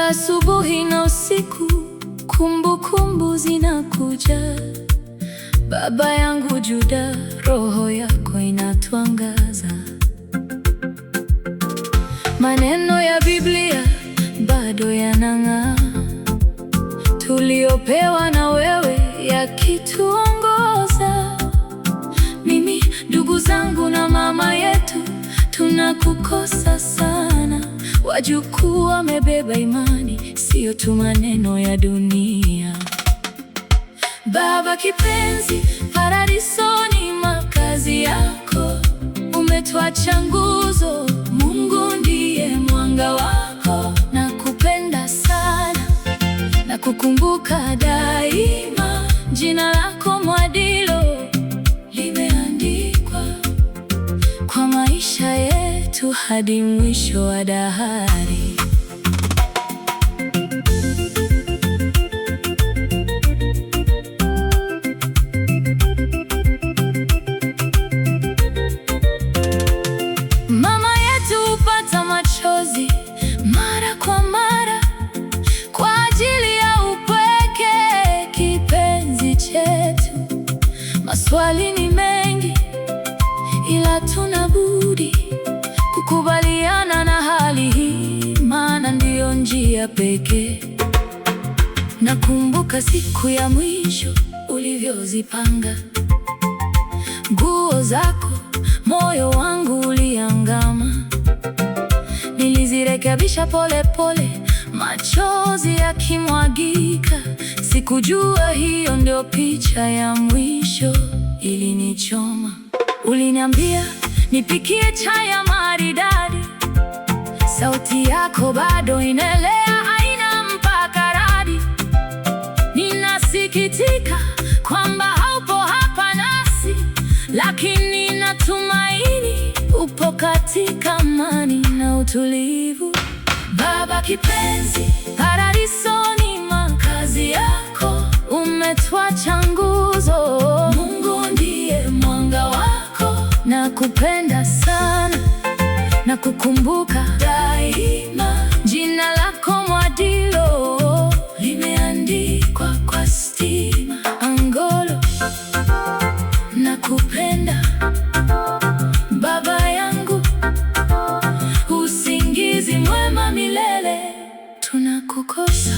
Kila asubuhi na usiku, kumbukumbu zinakuja. Baba yangu Juda, roho yako inatuangaza. Maneno ya Biblia bado yanang'aa, tuliopewa na wewe yakituongoza. Mimi, ndugu zangu na mama yetu tunakukosa sana. Wajukuu wamebeba imani, sio tu maneno ya dunia. Baba kipenzi, paradiso ni makazi yako. Umetuacha nguzo, Mungu ndiye mwanga wako. Nakupenda sana, nakukumbuka daima. Jina lako Mwadilo limeandikwa kwa maisha yetu hadi mwisho wa dahari. Mama yetu hupata machozi mara kwa mara kwa ajili ya upweke kipenzi chetu. Maswali ni mengi, ila tuna budi kukubaliana na hali hii, maana ndiyo njia pekee. Nakumbuka siku ya mwisho ulivyozipanga nguo zako, moyo wangu uliangama. Nilizirekebisha pole pole, machozi yakimwagika. Sikujua hiyo ndio picha ya mwisho, ilinichoma. Uliniambia nipikie chai ya maridadi, sauti yako bado inaelea, haina mpaka radi. Ninasikitika kwamba haupo hapa nasi, lakini natumaini upo katika amani na utulivu. Baba kipenzi, paradiso ni makazi yako. Umetuacha nguzo, Mungu ndiye mwanga wako. Nakupenda sana, nakukumbuka daima. Jina lako Mwadilo limeandikwa kwa stima. Angolo, nakupenda baba yangu, usingizi mwema milele. Tunakukosa.